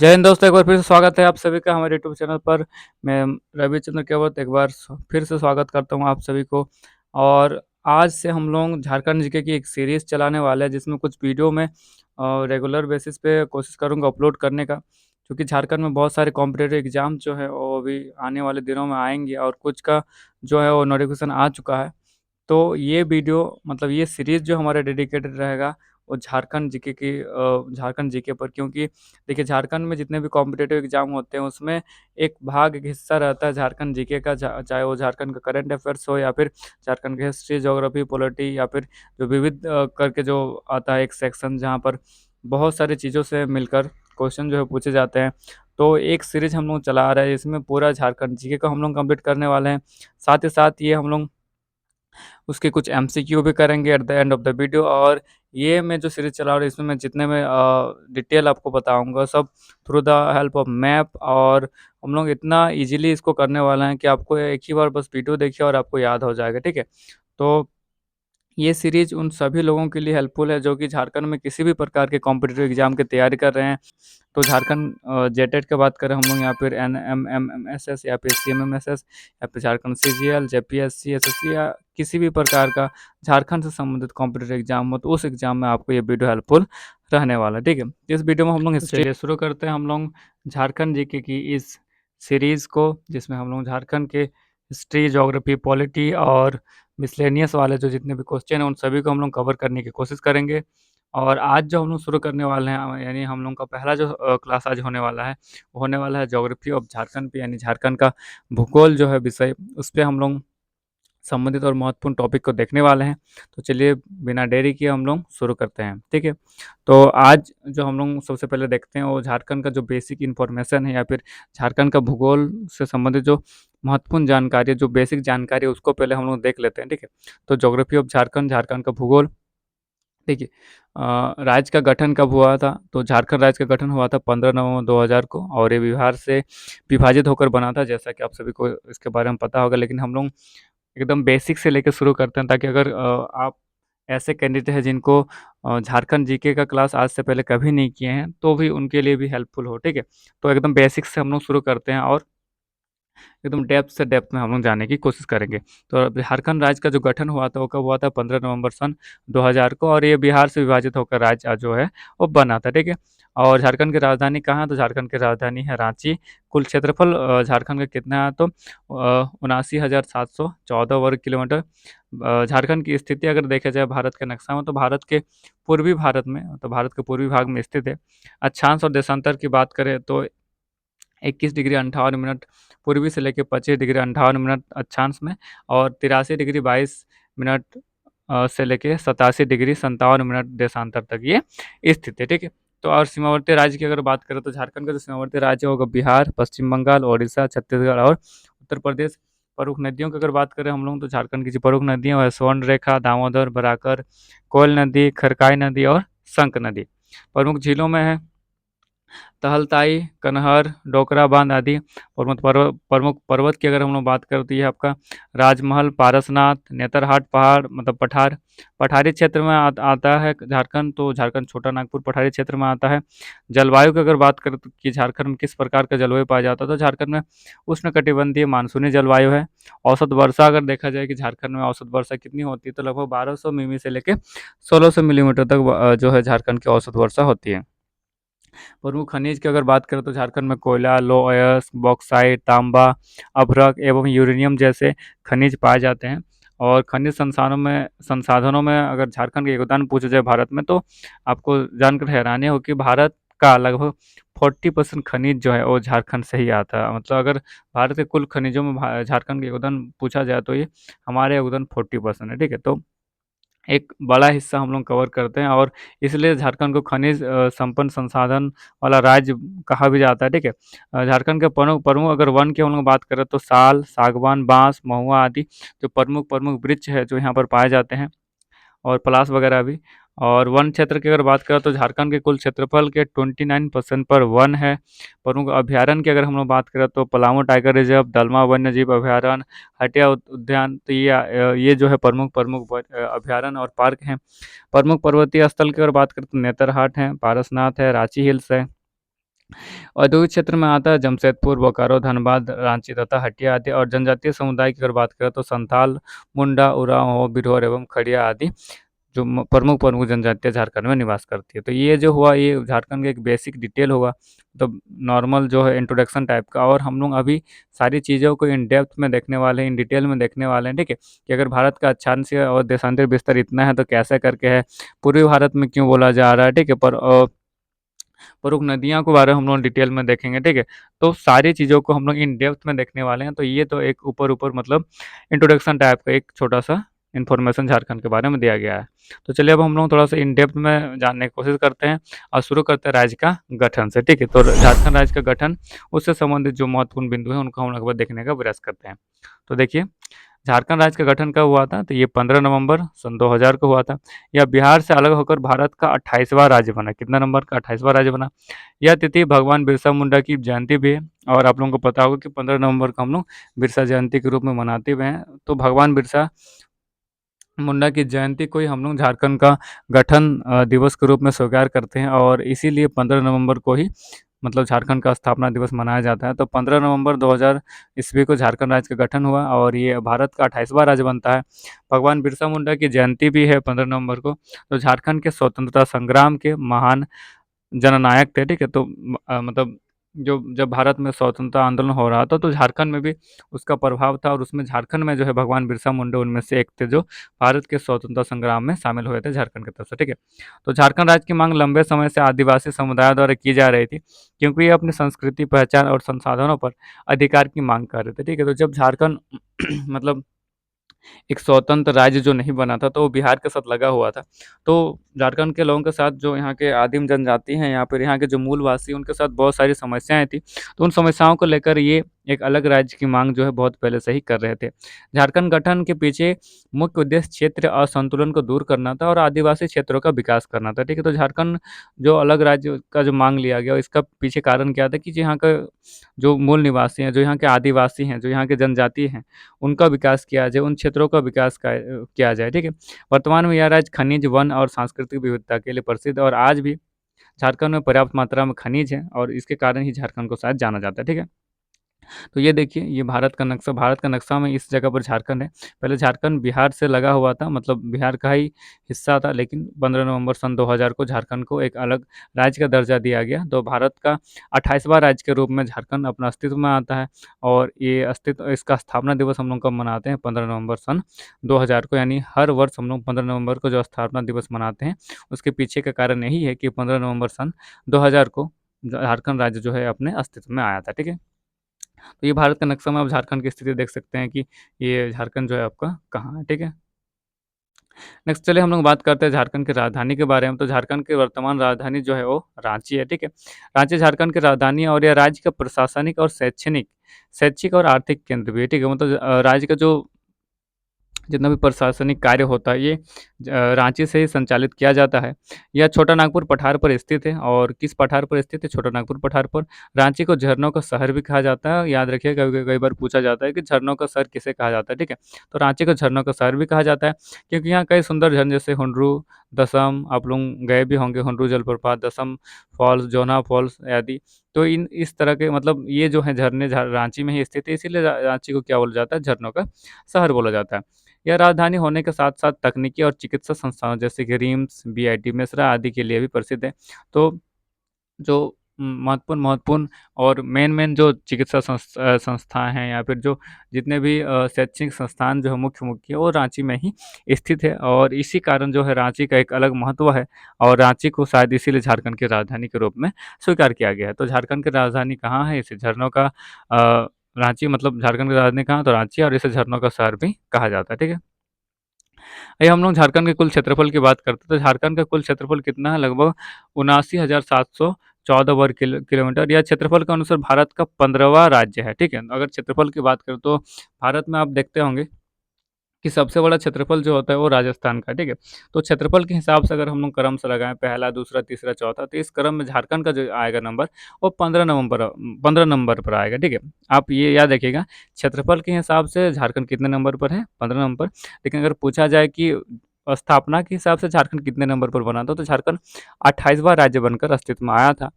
जय हिंद दोस्तों, एक बार फिर से स्वागत है आप सभी का हमारे यूट्यूब चैनल पर। मैं रविचंद्र केवट एक बार फिर से स्वागत करता हूं आप सभी को। और आज से हम लोग झारखंड जीके की एक सीरीज़ चलाने वाले हैं, जिसमें कुछ वीडियो में रेगुलर बेसिस पे कोशिश करूंगा अपलोड करने का, क्योंकि झारखंड में बहुत सारे कॉम्पिटेटिव एग्जाम जो है वो अभी आने वाले दिनों में आएंगे, और कुछ का जो है वो नोटिफिकेशन आ चुका है। तो ये वीडियो मतलब ये सीरीज़ जो हमारा डेडिकेटेड रहेगा वो झारखंड जीके की झारखंड जीके पर, क्योंकि देखिए झारखंड में जितने भी कॉम्पिटिटिव एग्जाम होते हैं उसमें एक भाग एक हिस्सा रहता है झारखंड जीके का, चाहे वो झारखंड का करंट अफेयर्स हो या फिर झारखंड की हिस्ट्री, ज्योग्राफी, पॉलिटी, या फिर जो विविध करके जो आता है एक सेक्शन जहाँ पर बहुत सारी चीज़ों से मिलकर क्वेश्चन जो है पूछे जाते हैं। तो एक सीरीज हम लोग चला रहे हैं, इसमें पूरा झारखंड जीके का हम लोग कंप्लीट करने वाले हैं। साथ ही साथ ये हम लोग उसके कुछ एमसीक्यू भी करेंगे at the end of the video. और ये मैं जो सीरीज चला रहा हूँ इसमें मैं जितने में डिटेल आपको बताऊंगा सब through the help of map. और हम लोग इतना इजीली इसको करने वाले हैं कि आपको एक ही बार बस वीडियो देखिए और आपको याद हो जाएगा, ठीक है। तो ये सीरीज उन सभी लोगों के लिए हेल्पफुल है जो कि झारखंड में किसी भी प्रकार के कॉम्पिटिटिव एग्जाम की तैयारी कर रहे हैं। तो झारखंड जेटेट की बात करें हम लोग, या फिर NMMSS, या फिर CMMSS, या फिर झारखंड CGL, JPSC, SSC, या किसी भी प्रकार का झारखंड से संबंधित कॉम्पिटिटिव एग्जाम हो तो उस एग्जाम में आपको ये वीडियो हेल्पफुल रहने वाला है, ठीक है। इस वीडियो में हम लोग हिस्ट्री चलिए शुरू करते हैं। हम लोग झारखंड जीके की इस सीरीज़ को, जिसमें हम लोग झारखंड के हिस्ट्री, ज्योग्राफी, पॉलिटी और मिसलेनियस वाले जो जितने भी क्वेश्चन हैं उन सभी को हम लोग कवर करने की कोशिश करेंगे। और आज जो हम लोग शुरू करने वाले हैं, यानी हम लोग का पहला जो क्लास आज होने वाला है वो होने वाला है ज्योग्राफी ऑफ झारखंड पे, यानी झारखंड का भूगोल जो है विषय, उस पर हम लोग संबंधित और महत्वपूर्ण टॉपिक को देखने वाले हैं। तो चलिए बिना देरी किए हम लोग शुरू करते हैं, ठीक है। तो आज जो हम लोग सबसे पहले देखते हैं वो झारखंड का जो बेसिक इन्फॉर्मेशन है, या फिर झारखंड का भूगोल से संबंधित जो महत्वपूर्ण जानकारी है, जो बेसिक जानकारी है, उसको पहले हम लोग देख लेते हैं, ठीक है। तो ज्योग्राफी ऑफ झारखंड, झारखंड का भूगोल। देखिए राज्य का गठन कब हुआ था, तो झारखंड राज्य का गठन हुआ था 15 नवंबर 2000 को, और ये बिहार से विभाजित होकर बना था, जैसा कि आप सभी को इसके बारे में पता होगा। लेकिन हम लोग एकदम बेसिक से लेकर शुरू करते हैं, ताकि अगर आप ऐसे कैंडिडेट हैं जिनको झारखंड जीके का क्लास आज से पहले कभी नहीं किए हैं तो भी उनके लिए भी हेल्पफुल हो, ठीक है। तो एकदम बेसिक से हम लोग शुरू करते हैं और एकदम डेप्थ से डेप्थ में हम लोग जाने की कोशिश करेंगे। तो झारखंड राज्य का जो गठन हुआ था वो कब हुआ था, 15 नवंबर सन 2000 को, और ये बिहार से विभाजित होकर राज्य जो है वो बना था, ठीक है। और झारखंड की राजधानी कहाँ है, तो झारखंड की राजधानी है रांची। कुल क्षेत्रफल झारखंड का कितना है, तो 79,714 वर्ग किलोमीटर। झारखंड की स्थिति अगर देखा जाए भारत के नक्शा में, तो भारत के पूर्वी भारत में, तो भारत के पूर्वी भाग में स्थित है। अक्षांश और देशांतर की बात करें तो 21 डिग्री 58 मिनट पूर्वी से लेकर 25 डिग्री 58 मिनट अक्षांश में, और 83 डिग्री 22 मिनट से लेकर 87 डिग्री 57 मिनट देशांतर तक ये स्थित है, ठीक है। तो और सीमावर्ती राज्य की अगर बात करें तो झारखंड का जो सीमावर्ती राज्य होगा बिहार, पश्चिम बंगाल, उड़ीसा, छत्तीसगढ़ और उत्तर प्रदेश। प्रमुख नदियों की अगर बात करें हम लोग, तो झारखंड की जो प्रमुख नदियाँ है स्वर्ण रेखा, दामोदर, बराकर, कोयल नदी, खरकाई नदी और शंख नदी। प्रमुख झीलों में है तहलताई, कनहर, डोकरा बांध आदि। प्रमुख पर्वत की अगर हम लोग बात करें तो ये आपका राजमहल, पारसनाथ, नेतरहाट पहाड़ मतलब पठार पठारी क्षेत्र में आता है झारखंड। तो झारखंड छोटा नागपुर पठारी क्षेत्र में आता है। जलवायु की अगर बात करें तो कि झारखंड में किस प्रकार का जलवायु पाया जाता है, तो झारखंड में उष्णकटिबंधीय मानसूनी जलवायु है। औसत वर्षा अगर देखा जाए कि झारखंड में औसत वर्षा कितनी होती है, तो लगभग 1200 मिमी से लेकर 1600 मिलीमीटर तक जो है झारखंड की औसत वर्षा होती है। प्रमुख खनिज की अगर बात करें तो झारखंड में कोयला, लो अयस्क, बॉक्साइट, तांबा, अभ्रक एवं यूरेनियम जैसे खनिज पाए जाते हैं। और खनिज संसाधनों में अगर झारखंड का योगदान पूछा जाए भारत में, तो आपको जानकर हैरानी हो कि भारत का लगभग 40% खनिज जो है वो झारखंड से ही आता है। मतलब अगर भारत के कुल खनिजों में झारखंड का योगदान पूछा जाए तो ये हमारे योगदान 40% है, ठीक है। तो एक बड़ा हिस्सा हम लोग कवर करते हैं, और इसलिए झारखंड को खनिज संपन्न संसाधन वाला राज्य कहा भी जाता है, ठीक है। झारखंड के प्रमुख प्रमुख अगर वन की हम लोग बात करें तो साल, सागवान, बांस, महुआ आदि जो प्रमुख प्रमुख वृक्ष है जो यहाँ पर पाए जाते हैं, और पलाश वगैरह भी। और वन क्षेत्र की अगर बात करें तो झारखंड के कुल क्षेत्रफल के 29% पर वन है। प्रमुख अभ्यारण्य की अगर हम लोग बात करें तो पलामू टाइगर रिजर्व, दलमा वन्य जीव अभ्यारण्य, हटिया उद्यान। तो ये जो है प्रमुख प्रमुख अभ्यारण्य और पार्क हैं। प्रमुख पर्वतीय स्थल की अगर बात करें तो नेतरहाट है, पारसनाथ है, रांची हिल्स है, औद्योगिक क्षेत्र में आता है जमशेदपुर, बोकारो, धनबाद, रांची तथा हटिया आदि। और जनजातीय समुदाय की अगर बात करें तो संथाल, मुंडा, उरांव, बिरहोर एवं खड़िया आदि जो प्रमुख प्रमुख जनजातियाँ झारखंड में निवास करती है। तो ये जो हुआ ये झारखंड का एक बेसिक डिटेल होगा, तो नॉर्मल जो है इंट्रोडक्शन टाइप का। और हम लोग अभी सारी चीज़ों को इन डेप्थ में देखने वाले हैं, इन डिटेल में देखने वाले हैं, ठीक है, कि अगर भारत का अक्षांश और देशांतर विस्तार इतना है तो कैसे करके है, पूर्वी भारत में क्यों बोला जा रहा है, ठीक है, पर प्रमुख नदियों के बारे में हम लोग डिटेल में देखेंगे, ठीक है। तो सारी चीज़ों को हम लोग इन डेप्थ में देखने वाले हैं। तो ये तो एक ऊपर ऊपर मतलब इंट्रोडक्शन टाइप का एक छोटा सा इन्फॉर्मेशन झारखंड के बारे में दिया गया है। तो चलिए अब हम लोग थोड़ा सा इन डेप्थ में जानने की कोशिश करते हैं और शुरू करते हैं राज्य का गठन से, ठीक है। तो झारखंड राज्य का गठन, उससे संबंधित जो महत्वपूर्ण बिंदु हैं उनको हम लोग देखने का प्रयास करते हैं। तो देखिए, झारखंड राज्य का गठन कब हुआ था, तो ये 15 नवंबर सन 2000 को हुआ था। यह बिहार से अलग होकर भारत का 28वां राज्य बना। कितना नंबर का? 28वां राज्य बना। यह तिथि भगवान बिरसा मुंडा की जयंती भी है, और आप लोगों को पता होगा कि 15 नवंबर को हम लोग बिरसा जयंती के रूप में मनाते हुए हैं। तो भगवान बिरसा मुंडा की जयंती को ही हम लोग झारखंड का गठन दिवस के रूप में स्वीकार करते हैं, और इसीलिए 15 नवंबर को ही मतलब झारखंड का स्थापना दिवस मनाया जाता है। तो 15 नवंबर 2000 ईस्वी को झारखंड राज्य का गठन हुआ, और ये भारत का 28वां राज्य बनता है। भगवान बिरसा मुंडा की जयंती भी है 15 नवंबर को। तो झारखंड के स्वतंत्रता संग्राम के महान जननायक थे, ठीक है। तो मतलब जो जब भारत में स्वतंत्रता आंदोलन हो रहा था तो झारखंड में भी उसका प्रभाव था, और उसमें झारखंड में जो है भगवान बिरसा मुंडा उनमें से एक थे जो भारत के स्वतंत्रता संग्राम में शामिल हुए थे झारखंड की तरफ से, ठीक है। तो झारखंड राज्य की मांग लंबे समय से आदिवासी समुदाय द्वारा की जा रही थी, क्योंकि ये अपनी संस्कृति, पहचान और संसाधनों पर अधिकार की मांग कर रहे थे, ठीक है। तो जब झारखंड मतलब एक स्वतंत्र राज्य जो नहीं बना था, तो वो बिहार के साथ लगा हुआ था। तो झारखंड के लोगों के साथ जो यहाँ के आदिम जनजाति हैं या फिर यहाँ के जो मूलवासी, उनके साथ बहुत सारी समस्याएँ थी। तो उन समस्याओं को लेकर ये एक अलग राज्य की माँग जो है बहुत पहले से ही कर रहे थे। झारखंड गठन के पीछे मुख्य उद्देश्य क्षेत्र असंतुलन को दूर करना था और आदिवासी क्षेत्रों का विकास करना था, ठीक है। तो झारखंड जो अलग राज्य का जो माँग लिया गया, इसका पीछे कारण क्या था कि जो यहाँ का जो मूल निवासी हैं, जो यहाँ के आदिवासी हैं, जो यहाँ के जनजाति हैं, उनका विकास किया जाए, उन क्षेत्रों का विकास किया जाए, ठीक है। वर्तमान में यह राज्य खनिज, वन और सांस्कृतिक विविधता के लिए प्रसिद्ध है, और आज भी झारखंड में पर्याप्त मात्रा में खनिज है, और इसके कारण ही झारखंड को शायद जाना जाता है, ठीक है। तो ये देखिए, ये भारत का नक्शा में इस जगह पर झारखंड है। पहले झारखंड बिहार से लगा हुआ था, मतलब बिहार का ही हिस्सा था, लेकिन 15 नवंबर सन 2000 को झारखंड को एक अलग राज्य का दर्जा दिया गया। तो भारत का 28वां राज्य के रूप में झारखंड अपना अस्तित्व में आता है, और ये अस्तित्व, इसका स्थापना दिवस हम लोग कब मनाते हैं? 15 नवंबर सन 2000 को। यानी हर वर्ष हम लोग 15 नवंबर को जो स्थापना दिवस मनाते हैं, उसके पीछे का कारण यही है कि 15 नवंबर सन 2000 को झारखंड राज्य जो है अपने अस्तित्व में आया था, ठीक है। तो ये भारत का नक्शा में आप झारखंड की स्थिति देख सकते हैं कि ये झारखंड जो है आपका कहाँ है, ठीक है। नेक्स्ट चलिए हम लोग बात करते हैं झारखंड की राजधानी के बारे में। तो झारखंड की वर्तमान राजधानी जो है वो रांची है, ठीक है। रांची झारखंड की राजधानी है, और यह राज्य का प्रशासनिक और शैक्षिक और आर्थिक केंद्र भी है, ठीक है। मतलब राज्य का जो जितना भी प्रशासनिक कार्य होता है, ये रांची से ही संचालित किया जाता है। यह छोटा नागपुर पठार पर स्थित है, और किस पठार पर स्थित है? छोटा नागपुर पठार पर। रांची को झरनों का शहर भी कहा जाता है। याद रखिए, कभी कई बार पूछा जाता है कि झरनों का शहर किसे कहा जाता है, ठीक है। तो रांची को झरनों का शहर भी कहा जाता है, क्योंकि यहाँ कई सुंदर झरने जैसे हुंडरू, दसम, आप लोग गए भी होंगे, हुंडरू जलप्रपात, दसम फॉल्स, जोना फॉल्स आदि। तो इन इस तरह के मतलब ये जो है झरने रांची में ही स्थित है, इसीलिए रांची को क्या बोला जाता है? झरनों का शहर बोला जाता है। यह राजधानी होने के साथ-साथ तकनीकी और चिकित्सा संस्थानों जैसे कि रिम्स, बीआईटी मेसरा आदि के लिए भी प्रसिद्ध है। तो जो महत्वपूर्ण महत्वपूर्ण और मेन-मेन जो चिकित्सा संस्थाएँ हैं, या फिर जो जितने भी शैक्षणिक संस्थान जो है मुख्य-मुख्य, वो रांची में ही स्थित है, और इसी कारण जो है रांची का एक अलग महत्व है, और रांची को शायद इसीलिए झारखंड की राजधानी के रूप में स्वीकार किया गया है। तो झारखंड की राजधानी कहाँ है? इसे झरनों का रांची, मतलब झारखंड की राजधानी कहाँ है? तो रांची है, और इसे झरनों का शहर भी कहा जाता है, ठीक है। आइए हम लोग झारखंड के कुल क्षेत्रफल की बात करते हैं। तो झारखंड का कुल क्षेत्रफल कितना है? लगभग 79,714 वर्ग किलोमीटर। यह क्षेत्रफल के अनुसार भारत का 15वां राज्य है, ठीक है। अगर क्षेत्रफल की बात करें तो भारत में आप देखते होंगे कि सबसे बड़ा क्षेत्रफल जो होता है वो राजस्थान का, ठीक है। तो क्षेत्रफल के हिसाब से अगर हम लोग क्रम से लगाएँ, पहला, दूसरा, तीसरा, चौथा, तो इस क्रम में झारखंड का जो आएगा नंबर, वो 15 नंबर पर आएगा, ठीक है। आप ये याद रखिएगा, क्षेत्रफल के हिसाब से झारखंड कितने नंबर पर है? 15 नंबर। लेकिन अगर पूछा जाए कि स्थापना के हिसाब से झारखंड कितने नंबर पर बना था, तो झारखंड 28वां राज्य बनकर अस्तित्व में आया था।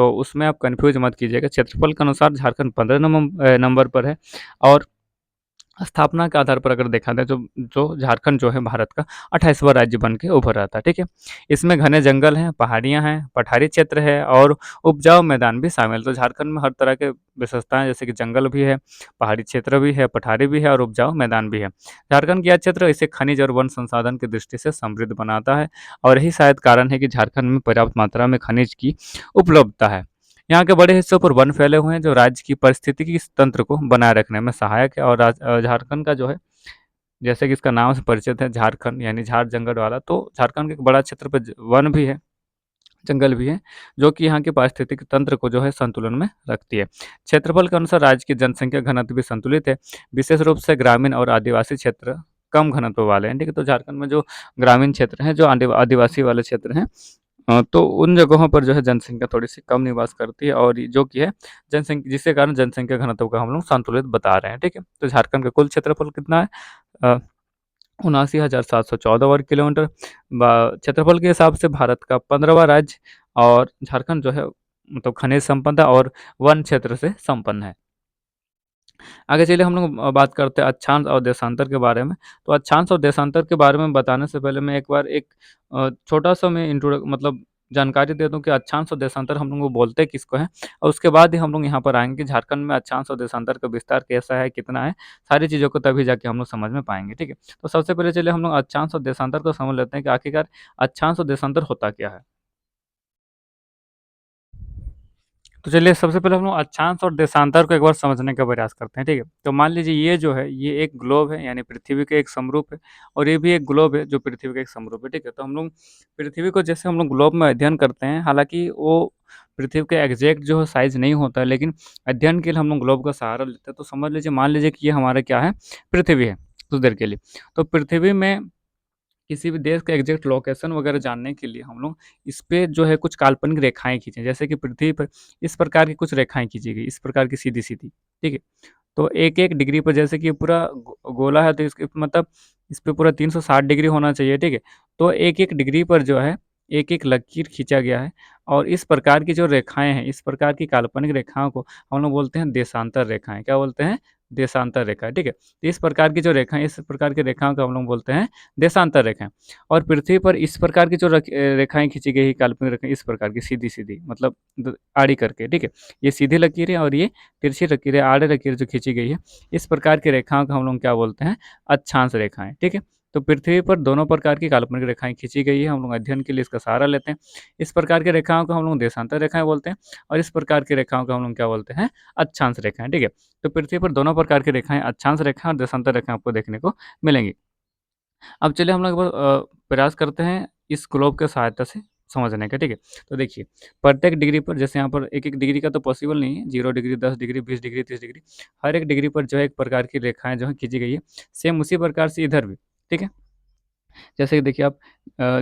तो उसमें आप कन्फ्यूज़ मत कीजिएगा। क्षेत्रफल के अनुसार झारखंड 15 नंबर पर है और स्थापना के आधार पर अगर देखा जाए, जो जो झारखंड जो है भारत का 28वां राज्य बन के उभर रहा था, ठीक है। इसमें घने जंगल हैं, पहाड़ियाँ हैं, पठारी क्षेत्र है और उपजाऊ मैदान भी शामिल। तो झारखंड में हर तरह के विशेषताएं, जैसे कि जंगल भी है, पहाड़ी क्षेत्र भी है, पठारी भी है और उपजाऊ मैदान भी है। झारखंड का यह क्षेत्र इसे खनिज और वन संसाधन की दृष्टि से समृद्ध बनाता है और यही शायद कारण है कि झारखंड में पर्याप्त मात्रा में खनिज की उपलब्धता है। यहाँ के बड़े हिस्सों पर वन फैले हुए हैं जो राज्य की पारिस्थितिकी तंत्र को बनाए रखने में सहायक है। और झारखंड का जो है, जैसे कि इसका नाम से परिचित है झारखंड यानी झाड़ जंगल वाला, तो झारखंड के एक बड़ा क्षेत्र पर वन भी है, जंगल भी है, जो कि यहाँ के पारिस्थितिक तंत्र को जो है संतुलन में रखती है। क्षेत्रफल के अनुसार राज्य की जनसंख्या घनत्व भी संतुलित है, विशेष रूप से ग्रामीण और आदिवासी क्षेत्र कम घनत्व वाले हैं, ठीक है। तो झारखंड में जो ग्रामीण क्षेत्र हैं, जो आदिवासी वाले क्षेत्र हैं, तो उन जगहों पर जो है जनसंख्या थोड़ी-सी कम निवास करती है और जो कि है जनसंख्या, जिसके कारण जनसंख्या घनत्व को हम लोग संतुलित बता रहे हैं, ठीक है। तो झारखंड का कुल क्षेत्रफल कितना है? अ, 79,714 वर्ग किलोमीटर। क्षेत्रफल के हिसाब से भारत का 15वां राज्य और झारखंड जो है मतलब खनिज संपदा और वन क्षेत्र से संपन्न है। आगे चलिए हम लोग बात करते हैं अक्षांश और देशांतर के बारे में। तो अक्षांश और देशांतर के बारे में बताने से पहले मैं एक बार एक छोटा-सा मैं मतलब जानकारी दे दूँ कि अक्षांश और देशांतर हम लोग बोलते किसको हैं, और उसके बाद ही हम लोग यहाँ पर आएँगे कि झारखंड में अक्षांश और देशांतर का विस्तार कैसा है, कितना है, सारी चीज़ों को तभी जाके हम लोग समझ में पाएँगे, ठीक है। तो सबसे पहले चलिए हम लोग अक्षांश और देशांतर को समझ लेते हैं कि आखिरकार अक्षांश और देशांतर होता क्या है। तो चलिए सबसे पहले हम लोग अक्षांश और देशांतर को एक बार समझने का प्रयास करते हैं, ठीक है। तो मान लीजिए ये जो है ये एक ग्लोब है, यानी पृथ्वी का एक समरूप है, और ये भी एक ग्लोब है जो पृथ्वी का एक समरूप है, ठीक है। तो हम लोग पृथ्वी को जैसे हम लोग ग्लोब में अध्ययन करते हैं, हालांकि वो पृथ्वी का एग्जैक्ट जो है साइज नहीं होता है, लेकिन अध्ययन के लिए हम लोग ग्लोब का सहारा लेते हैं। तो समझ लीजिए, मान लीजिए कि ये हमारा क्या है, पृथ्वी है कुछ देर के लिए। तो पृथ्वी में किसी भी देश का एग्जैक्ट लोकेशन वगैरह जानने के लिए हम लोग इस पे जो है कुछ काल्पनिक रेखाएँ खींचे। जैसे कि पृथ्वी पर इस प्रकार की कुछ रेखाएँ खींची गई, इस प्रकार की सीधी-सीधी, ठीक है? तो एक-एक डिग्री पर, जैसे कि पूरा गोला है तो इसके मतलब इस पे पूरा 360 डिग्री होना चाहिए, ठीक है? तो एक-एक डिग्री पर जो है एक-एक लकीर खींचा गया है और इस प्रकार की जो रेखाएँ हैं, इस प्रकार की काल्पनिक रेखाओं को हम लोग बोलते हैं देशांतर रेखाएँ। क्या बोलते हैं? देशांतर रेखाएँ, ठीक है? तो इस प्रकार की जो रेखाएँ, इस प्रकार की रेखाओं को हम लोग बोलते हैं देशांतर रेखाएँ। और पृथ्वी पर इस प्रकार की जो रेखाएँ खींची गई है, काल्पनिक रेखाएँ, इस प्रकार की सीधी-सीधी, मतलब आड़ी करके, ठीक है? ये सीधी लकीरें और ये तिरछी लकीरें, आड़े लकीर जो खींची गई है, इस प्रकार की रेखाओं को हम लोग क्या बोलते हैं? अक्षांश रेखाएँ, ठीक है? तो पृथ्वी पर दोनों प्रकार की काल्पनिक रेखाएँ खींची गई है, हम लोग अध्ययन के लिए इसका सहारा लेते हैं। इस प्रकार की रेखाओं को हम लोग देशांतर रेखाएँ बोलते हैं और इस प्रकार की रेखाओं को हम लोग क्या बोलते हैं? अक्षांश रेखाएँ, ठीक है? तो पृथ्वी पर दोनों प्रकार की रेखाएँ, अक्षांश रेखाएँ और देशांतर रेखाएँ आपको देखने को मिलेंगी। अब चलिए हम लोग एक बार प्रयास करते हैं इस ग्लोब के सहायता से समझने का, ठीक है। तो देखिए, प्रत्येक डिग्री पर, जैसे यहाँ पर एक-एक डिग्री का तो पॉसिबल नहीं है, 0 डिग्री, 10 डिग्री, 20 डिग्री, 30 डिग्री, हर एक डिग्री पर जो है एक प्रकार की रेखाएँ जो हैं खींची गई है। सेम उसी प्रकार से इधर भी, ठीक है। जैसे कि देखिए आप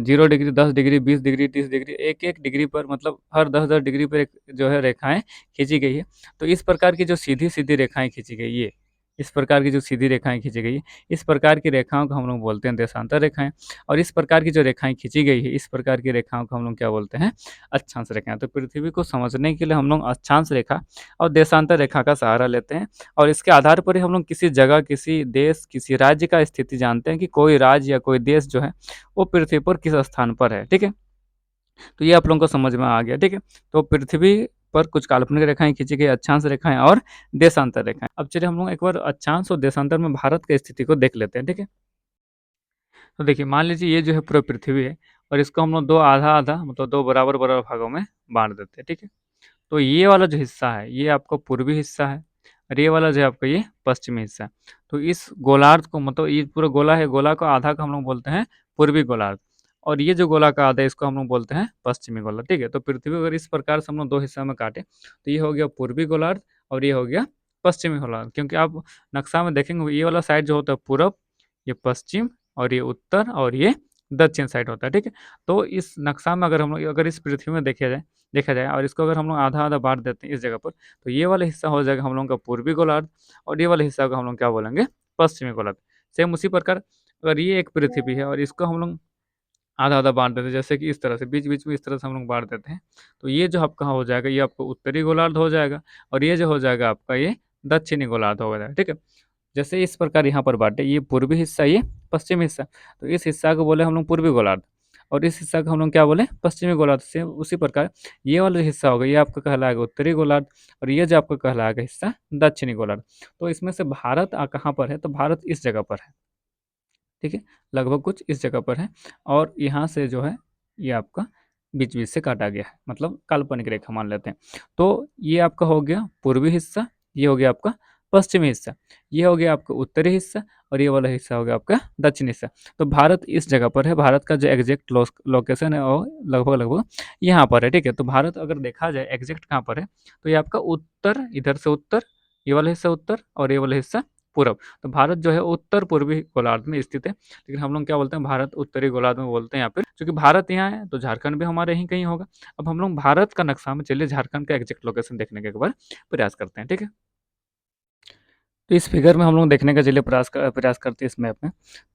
0 डिग्री, 10 डिग्री, 20 डिग्री, 30 डिग्री, एक-एक डिग्री पर, मतलब हर 10-10 डिग्री पर एक जो है रेखाएँ खींची गई है। तो इस प्रकार की जो सीधी-सीधी रेखाएँ खींची गई, ये इस प्रकार की जो सीधी रेखाएँ खींची गई है, इस प्रकार की रेखाओं को हम लोग बोलते हैं देशांतर रेखाएँ। और इस प्रकार की जो रेखाएँ खींची गई है, इस प्रकार की रेखाओं को हम लोग क्या बोलते हैं? अक्षांश रेखाएँ। तो पृथ्वी को समझने के लिए हम लोग अक्षांश रेखा और देशांतर रेखा का सहारा लेते हैं और इसके आधार पर ही हम लोग किसी जगह, किसी देश, किसी राज्य का स्थिति जानते हैं कि कोई राज्य या कोई देश जो है वो पृथ्वी पर किस स्थान पर है, ठीक है? तो ये आप लोगों को समझ में आ गया, ठीक है? तो पृथ्वी पर कुछ काल्पनिक रेखाएँ खींची गई, अक्षांश रेखाएँ और देशांतर रेखाएँ। अब चलिए हम लोग एक बार अक्षांश और देशांतर में भारत की स्थिति को देख लेते हैं, ठीक है? तो देखिए, मान लीजिए ये जो है पूरा पृथ्वी है और इसको हम लोग 2 आधा-आधा, मतलब 2 बराबर-बराबर भागों में बाँट देते हैं, ठीक है? तो ये वाला जो हिस्सा है, ये आपका पूर्वी हिस्सा है और ये वाला जो है आपका ये पश्चिमी हिस्सा है। तो इस गोलार्ध को, मतलब ये पूरा गोला है, गोला को आधा को हम लोग बोलते हैं पूर्वी गोलार्ध और ये जो गोला का आधा है इसको हम लोग बोलते हैं पश्चिमी गोलार्ध, ठीक है? तो पृथ्वी को अगर इस प्रकार से हम लोग 2 हिस्सों में काटें, तो ये हो गया पूर्वी गोलार्ध और ये हो गया पश्चिमी गोलार्ध। क्योंकि आप नक्शा में देखेंगे ये वाला साइड जो होता है पूरब, ये पश्चिम और ये उत्तर और ये दक्षिण साइड होता है, ठीक है? तो इस नक्शा में अगर हम लोग, अगर इस पृथ्वी में देखा जाए और इसको अगर हम लोग आधा-आधा बाँट देते हैं इस जगह पर, तो ये वाला हिस्सा हो जाएगा हम लोगों का पूर्वी गोलार्ध और ये वाला हिस्सा को हम लोग क्या बोलेंगे? पश्चिमी गोलार्ध। सेम उसी प्रकार अगर ये एक पृथ्वी है और इसको हम लोग आधा-आधा बाँट देते हैं, जैसे कि इस तरह से बीच-बीच में इस तरह से हम लोग बाँट देते हैं। तो ये जो आपका हो जाएगा, ये आपका उत्तरी गोलार्ध हो जाएगा और ये जो हो जाएगा आपका ये दक्षिणी गोलार्ध हो जाएगा, ठीक है? जैसे इस प्रकार यहाँ पर बाँटे, ये पूर्वी हिस्सा, ये पश्चिमी हिस्सा। तो इस हिस्सा को बोले हम लोग पूर्वी गोलार्ध और इस हिस्सा को हम लोग क्या बोले? पश्चिमी गोलार्ध। सेम उसी प्रकार ये वाला जो हिस्सा होगा, ये आपका कहलाएगा उत्तरी गोलार्ध और ये जो आपका कहलाएगा हिस्सा दक्षिणी गोलार्ध। तो इसमें से भारत कहाँ पर है? तो भारत इस जगह पर है, ठीक है? लगभग कुछ इस जगह पर है और यहाँ से जो है ये आपका बीच-बीच से काटा गया है, मतलब काल्पनिक रेखा मान लेते हैं। तो ये आपका हो गया पूर्वी हिस्सा, ये हो गया आपका पश्चिमी हिस्सा, ये हो गया आपका उत्तरी हिस्सा और ये वाला हिस्सा हो गया आपका दक्षिणी हिस्सा। तो भारत इस जगह पर है, भारत का जो एग्ज़ैक्ट लोकेशन है वो लगभग-लगभग यहाँ पर है, ठीक है? तो भारत अगर देखा जाए एग्ज़ैक्ट कहाँ पर है, तो ये आपका उत्तर, इधर से उत्तर, ये वाला हिस्सा उत्तर और ये वाला हिस्सा पूरब। तो भारत जो है उत्तर-पूर्वी गोलार्ध में स्थित है। लेकिन हम लोग क्या बोलते हैं, भारत उत्तरी गोलार्ध में बोलते हैं यहाँ पे, क्योंकि भारत यहाँ है तो झारखंड भी हमारे यहीं कहीं होगा। अब हम लोग भारत का नक्शा में चलिए झारखंड का एग्जैक्ट लोकेशन देखने का एक बार प्रयास करते हैं, ठीक है? तो इस फिगर में हम लोग देखने का चलिए प्रयास करते हैं इस मैप में।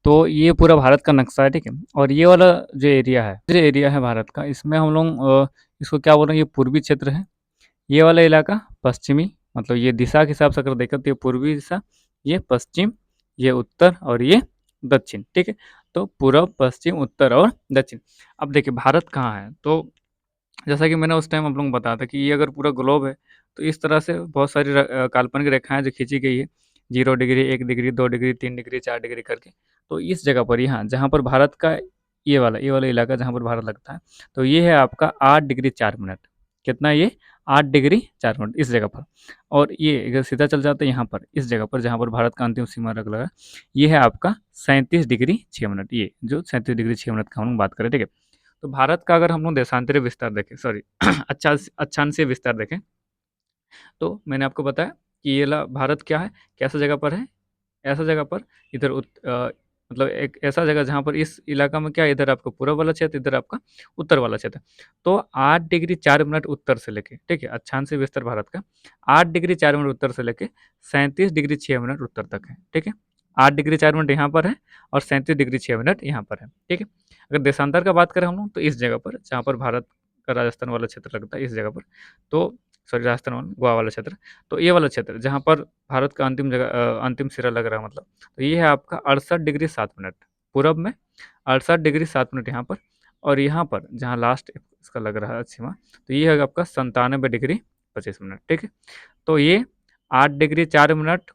तो ये पूरा भारत का नक्शा है, ठीक है? और ये वाला जो एरिया है भारत का, इसमें हम लोग इसको क्या बोल रहे हैं, ये पूर्वी क्षेत्र है। ये वाला इलाका पश्चिमी, मतलब ये दिशा के हिसाब से अगर देखें तो ये पूर्वी दिशा, ये पश्चिम, ये उत्तर और ये दक्षिण, ठीक है? तो पूरब, पश्चिम, उत्तर और दक्षिण। अब देखिए भारत कहाँ है, तो जैसा कि मैंने उस टाइम आप लोगों को बताया था कि ये अगर पूरा ग्लोब है, तो इस तरह से बहुत सारी काल्पनिक रेखाएँ जो खींची गई है, 0 degree, 1 degree, 2 degree, 3 degree, 4 degree करके। तो इस जगह पर यहाँ, जहाँ पर भारत का ये वाला इलाका जहाँ पर भारत लगता है, तो ये है आपका 8 डिग्री 4 मिनट। कितना ये? 8 डिग्री 4 मिनट इस जगह पर। और ये अगर सीधा चल जाते हैं यहाँ पर, इस जगह पर जहाँ पर भारत का अंतिम सीमा रेखा लगा है, ये है आपका 37 डिग्री 6 मिनट, ये जो 37 डिग्री 6 मिनट का हम लोग बात करें, ठीक है? तो भारत का अगर हम लोग देशांतरी विस्तार देखें, सॉरी अक्षांशीय विस्तार देखें, तो मैंने आपको बताया कि ये भारत क्या है, कैसा जगह पर है, ऐसा जगह पर इधर मतलब एक ऐसा जगह जहाँ पर इस इलाका में क्या है, इधर आपका पूर्व वाला क्षेत्र, इधर आपका उत्तर वाला क्षेत्र। तो 8 डिग्री 4 मिनट उत्तर से लेके, ठीक है, अक्षांशीय विस्तार भारत का 8 डिग्री 4 मिनट उत्तर से लेके 37 डिग्री 6 मिनट उत्तर तक है, ठीक है? 8 डिग्री 4 मिनट यहाँ पर है और 37 डिग्री 6 मिनट यहाँ पर है, ठीक है? अगर देशांतर का बात करें हम लोग, तो इस जगह पर जहाँ पर भारत का राजस्थान वाला क्षेत्र लगता है, इस जगह पर, तो सॉरी राजस्थान वाला, गोवा वाला क्षेत्र, तो ये वाला क्षेत्र जहाँ पर भारत का अंतिम सिरा लग रहा है, मतलब तो ये है आपका 68 डिग्री 7 मिनट पूरब में, 68 डिग्री 7 मिनट यहाँ पर और यहाँ पर जहाँ लास्ट इसका लग रहा है सीमा, तो ये है आपका 97 डिग्री 25 मिनट, ठीक है? तो ये 8 डिग्री 4 मिनट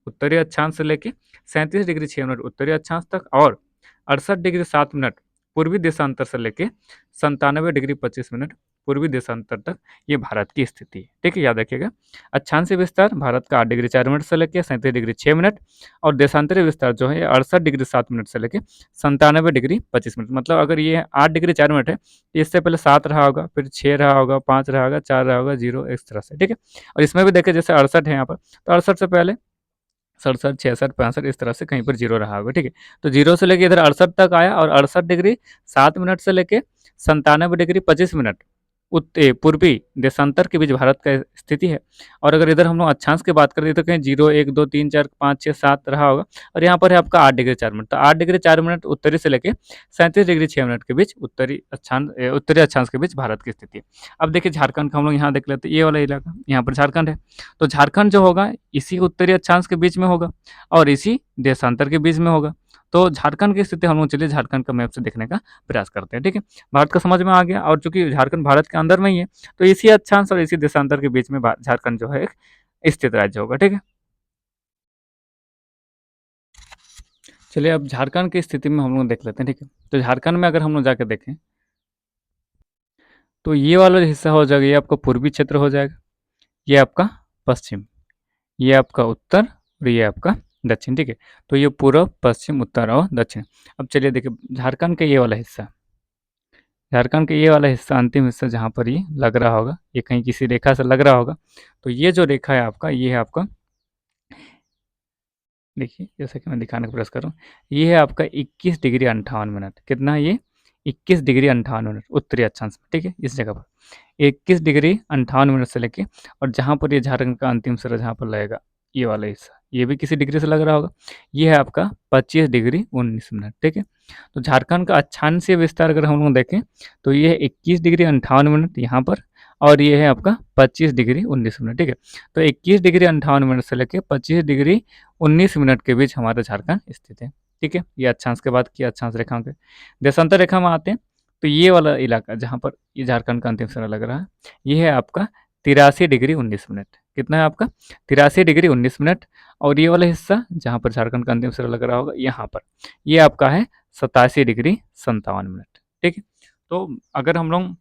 उत्तरी अक्षांश से लेके 37 डिग्री 6 मिनट उत्तरी अक्षांश तक और 68 डिग्री 7 मिनट पूर्वी देशांतर से लेके 97 डिग्री 25 मिनट पूर्वी देशांतर तक ये भारत की स्थिति है, ठीक है? याद रखिएगा, अक्षांशीय विस्तार भारत का 8 डिग्री 4 मिनट से लेके 37 डिग्री 6 मिनट और देशांतरीय विस्तार जो है 68 डिग्री 7 मिनट से लेके 97 डिग्री 25 मिनट। मतलब अगर ये 8 डिग्री 4 मिनट है, तो इससे पहले 7 रहा होगा, फिर 6 रहा होगा, 5 रहा होगा, 4 रहा होगा, 0 इस तरह से, ठीक है? और इसमें भी देखें जैसे 68 है यहाँ पर, तो 68 से पहले 67, 66, 65 इस तरह से कहीं पर 0 रहा होगा, ठीक है? तो 0 से लेके इधर 68 तक आया और 68 डिग्री 7 मिनट से लेके 97 डिग्री 25 मिनट पूर्वी देशांतर के बीच भारत का स्थिति है। और अगर इधर हम लोग अक्षांश की बात करें तो कहीं 0, 1, 2, 3, 4, 5, 6, 7 रहा होगा और यहाँ पर है आपका 8 डिग्री 4 मिनट। तो 8 डिग्री 4 मिनट उत्तरी से लेके 37 डिग्री 6 मिनट के बीच उत्तरी अक्षांश के बीच भारत की स्थिति है। अब देखिए झारखंड का हम लोग यहाँ देख लेते हैं, ये वाला इलाका यहाँ पर झारखंड है। तो झारखंड जो होगा इसी उत्तरी अक्षांश के बीच में होगा और इसी देशांतर के बीच में होगा। तो झारखंड की स्थिति हम लोग चलिए झारखंड का मैप से देखने का प्रयास करते हैं, ठीक है? भारत का समझ में आ गया और चूंकि झारखंड भारत के अंदर में ही है, तो इसी अक्षांश और इसी देशांतर के बीच में झारखंड जो है एक स्थित राज्य होगा, ठीक है? चलिए अब झारखंड की स्थिति में हम लोग देख लेते हैं, ठीक है? तो झारखंड में अगर हम लोग जाकर देखें, तो ये वाला जो हिस्सा हो जाएगा, ये आपका पूर्वी क्षेत्र हो जाएगा, ये आपका पश्चिम, ये आपका उत्तर और ये आपका दक्षिण, ठीक है? तो ये पूर्व, पश्चिम, उत्तर और दक्षिण। अब चलिए देखिए झारखंड का ये वाला हिस्सा, झारखंड का ये वाला हिस्सा, अंतिम हिस्सा जहाँ पर ये लग रहा होगा, ये कहीं किसी रेखा से लग रहा होगा, तो ये जो रेखा है आपका, ये है आपका, देखिए जैसा कि मैं दिखाने का प्रयास कर रहा हूँ, ये है आपका 21 डिग्री 58 मिनट। कितना है ये? 21 डिग्री 58 मिनट उत्तरी अक्षांश में, ठीक है? इस जगह पर 21 डिग्री 58 मिनट से लेके और जहाँ पर ये झारखंड का अंतिम सिरा जहाँ पर लगेगा, ये वाला हिस्सा, ये भी किसी डिग्री से लग रहा होगा। ये है आपका 25 डिग्री 19 मिनट, ठीक है। तो झारखंड का अक्षांशीय विस्तार अगर हम लोग देखें तो ये है 21 डिग्री 58 मिनट यहाँ पर, और ये है आपका 25 डिग्री 19 मिनट, ठीक है। तो 21 डिग्री 58 मिनट से लेकर 25 डिग्री 19 मिनट के बीच हमारा झारखंड स्थित है, ठीक है। ये अक्षांश की बात की, अक्षांश रेखाओं के। देशांतर रेखा में आते हैं तो ये वाला इलाका जहाँ पर ये झारखंड का अंतिम सिरा लग रहा है, ये है आपका 83 डिग्री 19 मिनट। कितना है आपका? 83 डिग्री 19 मिनट। और ये वाला हिस्सा जहाँ पर झारखंड का अंतिम सिरा लग रहा होगा यहाँ पर, ये आपका है 87 डिग्री 57 मिनट, ठीक है। तो अगर हम लोग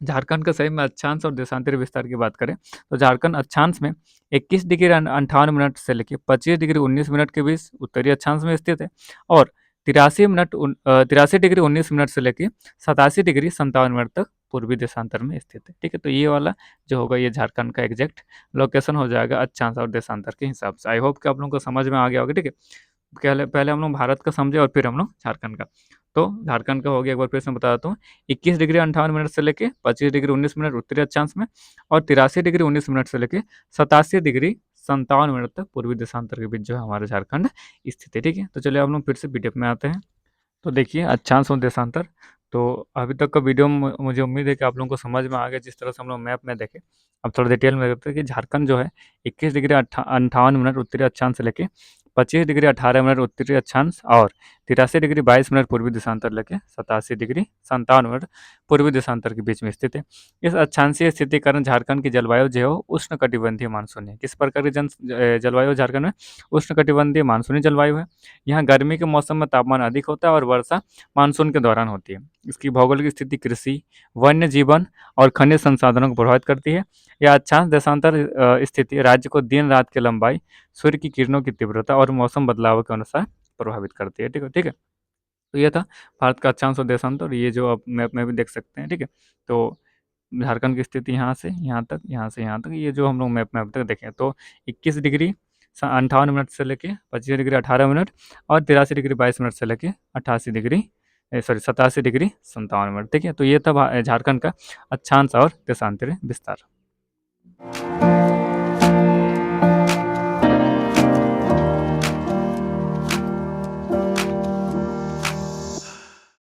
झारखंड का सही में अक्षांश और देशांतरी विस्तार की बात करें तो झारखंड अक्षांश में 21 डिग्री 58 मिनट से लेकर 25 डिग्री 19 मिनट के बीच उत्तरी अक्षांश में स्थित है, और 83 डिग्री 19 मिनट से लेकर 87 डिग्री 57 मिनट तक पूर्वी देशांतर में स्थित है, ठीक है। तो ये वाला जो होगा ये झारखंड का एग्जैक्ट लोकेशन हो जाएगा अक्षांश और देशांतर के हिसाब से। आई होप कि आप लोगों को समझ में आ गया होगा, ठीक है। पहले पहले हम लोग भारत का समझे और फिर हम लोग झारखंड का। तो झारखंड का हो गया, एक बार फिर से बता देता हूँ। 21 डिग्री 58 मिनट से लेके 25 डिग्री 19 मिनट उत्तरी अक्षांश में, और 83 डिग्री 19 मिनट से लेके 87 डिग्री 57 मिनट तक पूर्वी देशांतर के बीच जो है हमारा झारखंड स्थित है, ठीक है। तो चलिए हम लोग फिर से पीडीएफ में आते हैं। तो देखिए अक्षांश और देशांतर। तो अभी तक का वीडियो मुझे उम्मीद है कि आप लोगों को समझ में आ गया, जिस तरह से हम लोग मैप में देखें। अब थोड़ा डिटेल में देखते हैं कि झारखंड जो है 21 डिग्री 58 मिनट उत्तरी अक्षांश से लेके 25 डिग्री 18 मिनट उत्तरी अक्षांश, और 83 डिग्री 22 मिनट पूर्वी देशांतर लेके 87 डिग्री 57 मिनट पूर्वी देशांतर के बीच में स्थित है। इस अक्षांशीय स्थिति के कारण झारखंड की जलवायु जो है वो उष्ण कटिबंधीय मानसूनी है। किस प्रकार की जलवायु झारखंड में? उष्ण कटिबंधीय मानसूनी जलवायु है। यहाँ गर्मी के मौसम में तापमान अधिक होता है और वर्षा मानसून के दौरान होती है। इसकी भौगोलिक स्थिति कृषि, वन्य जीवन और खनिज संसाधनों को प्रभावित करती है। यह अक्षांश देशांतर स्थिति राज्य को दिन रात की लंबाई, सूर्य की किरणों की तीव्रता और मौसम बदलाव के अनुसार प्रभावित करती है, ठीक है, ठीक है। तो ये था भारत का अक्षांश और देशांतर, ये जो आप मैप में भी देख सकते हैं, ठीक है। तो झारखंड की स्थिति यहाँ से यहाँ तक, यहाँ से यहाँ तक, ये जो हम लोग मैप में अब तक देखें तो 21 डिग्री 58 मिनट से लेके 25 डिग्री 18 मिनट, और 83 डिग्री 22 मिनट से लेके 88 डिग्री 87 डिग्री 57 मिनट, ठीक है। तो ये था झारखंड का अक्षांश और देशांतरी विस्तार।